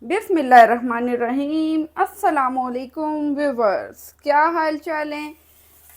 बिस्मिल्लाहिर्रहमानिर्रहीम। अस्सलामुअलैकुम व्यूवर्स, क्या हाल चाल है?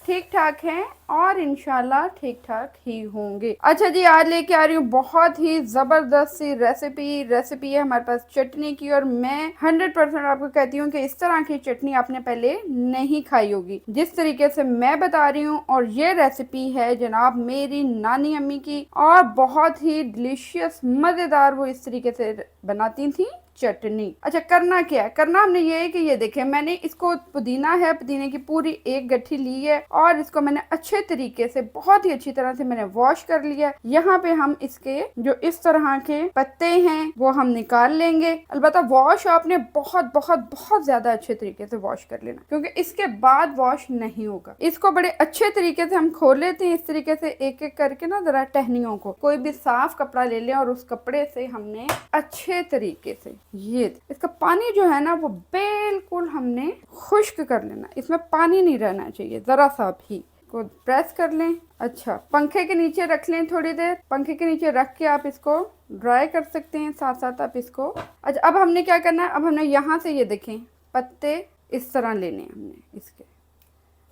ठीक ठाक हैं और इंशाल्लाह ठीक ठाक ही होंगे। अच्छा जी, आज लेके आ रही हूँ बहुत ही ज़बरदस्त सी रेसिपी है हमारे पास चटनी की, और मैं 100% आपको कहती हूँ कि इस तरह की चटनी आपने पहले नहीं खाई होगी जिस तरीके से मैं बता रही हूँ। और ये रेसिपी है जनाब मेरी नानी अम्मी की, और बहुत ही डिलीशियस मज़ेदार वो इस तरीके से बनाती थी चटनी। अच्छा, करना क्या है? करना हमने ये है कि ये देखें, मैंने इसको पुदीना है, पुदीने की पूरी एक गट्ठी ली है और इसको मैंने अच्छे तरीके से, बहुत ही अच्छी तरह से मैंने वॉश कर लिया। यहाँ पे हम इसके जो इस तरह के पत्ते हैं वो हम निकाल लेंगे। अलबत्ता वॉश आपने बहुत बहुत बहुत ज्यादा अच्छे तरीके से वॉश कर लेना, क्योंकि इसके बाद वॉश नहीं होगा। इसको बड़े अच्छे तरीके से हम खोल लेते हैं इस तरीके से, एक एक करके ना, जरा टहनियों को कोई भी साफ कपड़ा ले लें और उस कपड़े से हमने अच्छे तरीके से ये इसका पानी जो है ना वो बिल्कुल हमने खुश्क कर लेना। इसमें पानी नहीं रहना चाहिए, जरा सा भी को प्रेस कर लें। अच्छा, पंखे के नीचे रख लें थोड़ी देर। पंखे के नीचे रख के आप इसको ड्राई कर सकते हैं, साथ साथ आप इसको। अच्छा, अब हमने क्या करना है, अब हमने यहाँ से ये देखें पत्ते इस तरह लेने हैं हमने। इसके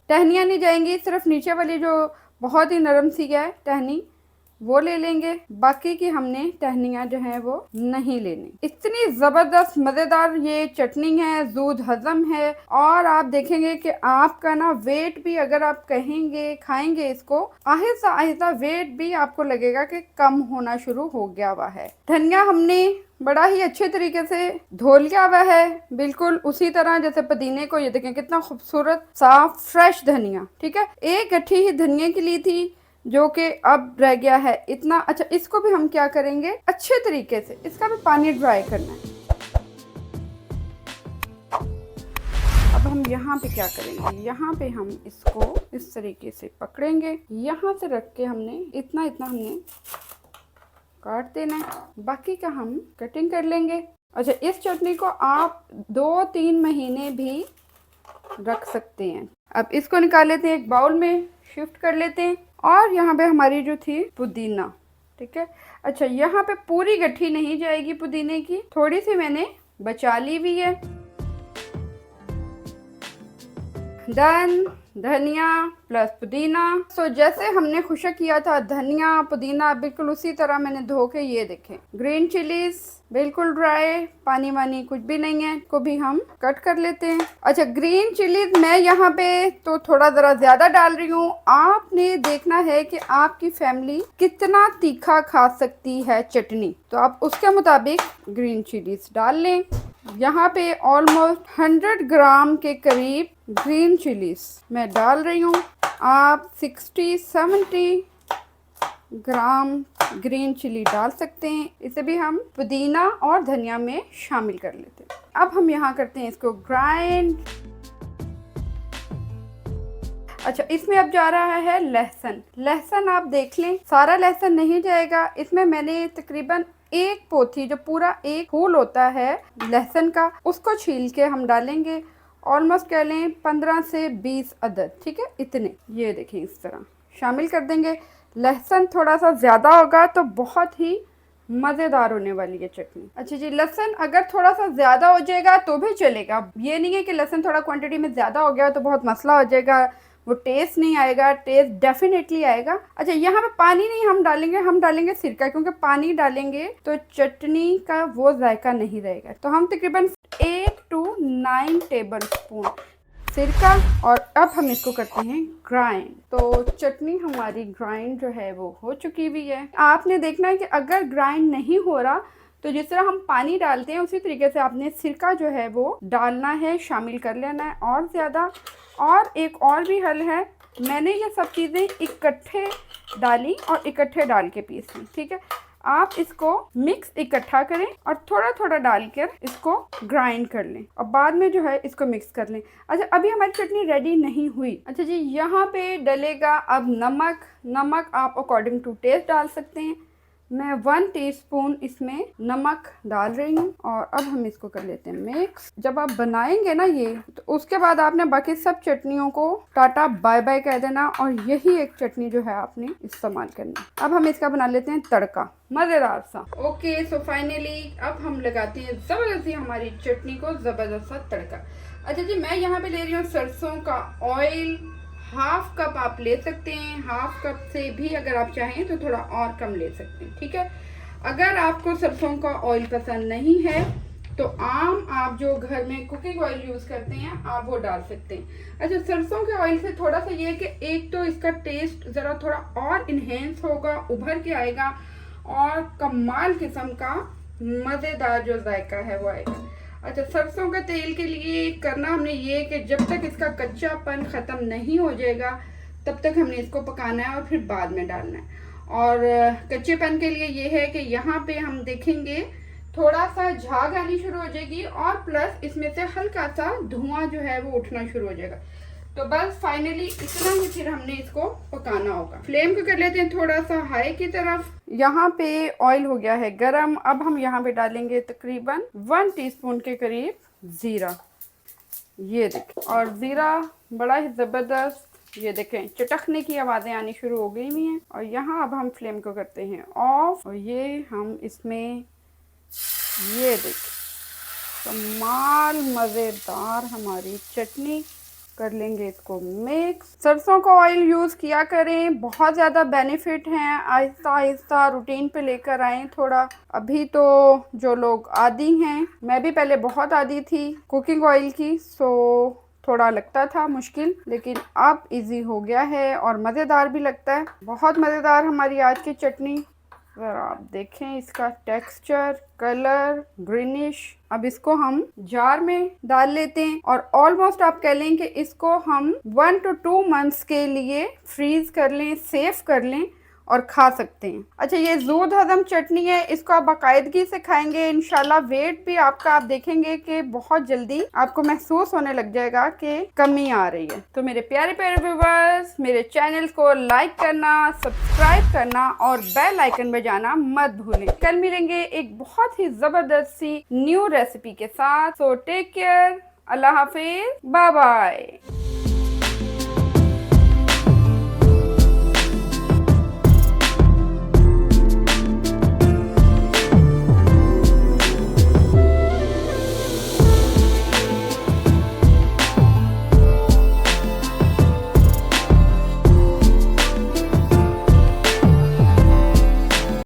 टहनियाँ नहीं जाएंगी, सिर्फ नीचे वाली जो बहुत ही नरम सी है टहनी वो ले लेंगे, बाकी की हमने टहनियाँ जो है वो नहीं लेनी। इतनी ज़बरदस्त मज़ेदार ये चटनी है, दूध हजम है, और आप देखेंगे कि आपका ना वेट भी, अगर आप कहेंगे खाएंगे इसको, आहिस्ता आहिस्ता वेट भी आपको लगेगा कि कम होना शुरू हो गया हुआ है। धनिया हमने बड़ा ही अच्छे तरीके से धो लिया हुआ है, बिल्कुल उसी तरह जैसे पुदीने को। ये देखें कितना खूबसूरत साफ फ्रेश धनिया, ठीक है। एक गट्ठी ही धनिया की ली थी जो कि अब रह गया है इतना। अच्छा, इसको भी हम क्या करेंगे, अच्छे तरीके से इसका भी पानी ड्राई करना है। अब हम यहाँ पे क्या करेंगे, यहाँ पे हम इसको इस तरीके से पकड़ेंगे, यहाँ से रख के हमने इतना इतना हमने काट देना है, बाकी का हम कटिंग कर लेंगे। अच्छा, इस चटनी को आप 2-3 महीने भी रख सकते हैं। अब इसको निकाल लेते हैं, एक बाउल में शिफ्ट कर लेते हैं, और यहाँ पे हमारी जो थी पुदीना, ठीक है। अच्छा, यहाँ पे पूरी गट्ठी नहीं जाएगी पुदीने की, थोड़ी सी मैंने बचा ली हुई है। डन, धनिया प्लस पुदीना। तो जैसे हमने खुशक किया था धनिया पुदीना, बिल्कुल उसी तरह मैंने धो के, ये देखें, ग्रीन चिलीज बिल्कुल ड्राई, पानी वानी कुछ भी नहीं है, को भी हम कट कर लेते हैं। अच्छा, ग्रीन चिलीज मैं यहाँ पे तो थोड़ा ज़रा ज़्यादा डाल रही हूँ। आपने देखना है कि आपकी फैमिली कितना तीखा खा सकती है चटनी, तो आप उसके मुताबिक ग्रीन चिलीज डाल लें। यहाँ पे ऑलमोस्ट 100 ग्राम के करीब ग्रीन चिलीज मैं डाल रही हूँ। आप 60-70 ग्राम ग्रीन चिली डाल सकते हैं। इसे भी हम पुदीना और धनिया में शामिल कर लेते हैं। अब हम यहाँ करते हैं इसको ग्राइंड। अच्छा, इसमें अब जा रहा है लहसुन। लहसुन आप देख लें, सारा लहसुन नहीं जाएगा इसमें। मैंने तकरीबन एक पोथी, जो पूरा एक फूल होता है लहसुन का, उसको छील के हम डालेंगे। ऑलमोस्ट कह लें 15 से 20 अदद, ठीक है, इतने। ये देखें इस तरह शामिल कर देंगे। लहसुन थोड़ा सा ज़्यादा होगा तो बहुत ही मज़ेदार होने वाली है चटनी। अच्छा जी, लहसुन अगर थोड़ा सा ज़्यादा हो जाएगा तो भी चलेगा, ये नहीं है कि लहसुन थोड़ा क्वांटिटी में ज़्यादा हो गया तो बहुत मसला हो जाएगा, वो टेस्ट नहीं आएगा। टेस्ट डेफिनेटली आएगा। अच्छा, यहाँ पे पानी नहीं हम डालेंगे, हम डालेंगे सिरका, क्योंकि पानी डालेंगे तो चटनी का वो जायका नहीं रहेगा। तो हम तकरीबन 8 to 9 टेबल स्पून सिरका, और अब हम इसको करते हैं ग्राइंड। तो चटनी हमारी ग्राइंड जो है वो हो चुकी हुई है। आपने देखना है कि अगर ग्राइंड नहीं हो रहा तो जिस तरह हम पानी डालते हैं उसी तरीके से आपने सिरका जो है वो डालना है, शामिल कर लेना है और ज़्यादा। और एक और भी हल है, मैंने ये सब चीज़ें इकट्ठे डाली और इकट्ठे डाल के पीस ली, ठीक है। आप इसको मिक्स इकट्ठा करें और थोड़ा थोड़ा डालकर इसको ग्राइंड कर लें, और बाद में जो है इसको मिक्स कर लें। अच्छा, अभी हमारी चटनी रेडी नहीं हुई। अच्छा जी, यहाँ पे डलेगा अब नमक। नमक आप अकॉर्डिंग टू टेस्ट डाल सकते हैं। मैं 1 टीस्पून इसमें नमक डाल रही हूँ और अब हम इसको कर लेते हैं मिक्स। जब आप बनाएंगे ना ये, तो उसके बाद आपने बाकी सब चटनियों को टाटा बाय बाय कह देना और यही एक चटनी जो है आपने इस्तेमाल करनी। अब हम इसका बना लेते हैं तड़का मजेदार सा। ओके, सो फाइनली अब हम लगाते हैं जबरदस्ती हमारी चटनी को जबरदस्त सा तड़का। अच्छा जी, मैं यहाँ पे ले रही हूँ सरसों का ऑयल। हाफ कप आप ले सकते हैं, हाफ कप से भी अगर आप चाहें तो थोड़ा और कम ले सकते हैं, ठीक है। अगर आपको सरसों का ऑयल पसंद नहीं है तो आम आप जो घर में कुकिंग ऑयल यूज करते हैं आप वो डाल सकते हैं। अच्छा, सरसों के ऑयल से थोड़ा सा ये है कि एक तो इसका टेस्ट जरा थोड़ा और इन्हेंस होगा, उभर के आएगा और कमाल किस्म का मजेदार जो जायका है वो आएगा। अच्छा, सरसों के तेल के लिए करना हमने ये कि जब तक इसका कच्चापन ख़त्म नहीं हो जाएगा तब तक हमने इसको पकाना है और फिर बाद में डालना है। और कच्चेपन के लिए ये है कि यहाँ पे हम देखेंगे थोड़ा सा झाग आनी शुरू हो जाएगी और प्लस इसमें से हल्का सा धुआं जो है वो उठना शुरू हो जाएगा। तो बस फाइनली इतना ही फिर हमने इसको पकाना होगा। फ्लेम को कर लेते हैं थोड़ा सा हाई की तरफ। यहाँ पे ऑयल हो गया है गरम। अब हम यहाँ पे डालेंगे तकरीबन 1 टीस्पून के करीब जीरा। ये देखें, और जीरा बड़ा ही जबरदस्त, ये देखें चटकने की आवाजें आनी शुरू हो गई हुई हैं। और यहाँ अब हम फ्लेम को करते हैं ऑफ और ये हम इसमें ये देखें कमाल मजेदार हमारी चटनी कर लेंगे इसको मिक्स। सरसों का ऑयल यूज़ किया करें, बहुत ज़्यादा बेनिफिट हैं। आहिस्ता आहिस्ता रूटीन पे लेकर आएँ थोड़ा। अभी तो जो लोग आदी हैं, मैं भी पहले बहुत आदी थी कुकिंग ऑयल की, सो थोड़ा लगता था मुश्किल, लेकिन अब इजी हो गया है और मज़ेदार भी लगता है। बहुत मज़ेदार हमारी आज की चटनी। अगर आप देखें इसका टेक्सचर, कलर ग्रीनिश। अब इसको हम जार में डाल लेते हैं और ऑलमोस्ट आप कह लें कि इसको हम 1 to 2 मंथ्स के लिए फ्रीज कर लें, सेफ कर लें और खा सकते हैं। अच्छा, ये ज़ूद हज़म चटनी है, इसको आप बाकायदगी से खाएंगे इंशाल्लाह वेट भी आपका आप देखेंगे कि बहुत जल्दी आपको महसूस होने लग जाएगा कि कमी आ रही है। तो मेरे प्यारे प्यारे व्यूअर्स, मेरे चैनल को लाइक करना, सब्सक्राइब करना और बेल आइकन बजाना मत भूलें। कल मिलेंगे एक बहुत ही ज़बरदस्त सी न्यू रेसिपी के साथ। सो टेक केयर, अल्लाह हाफिज, बाय बाय।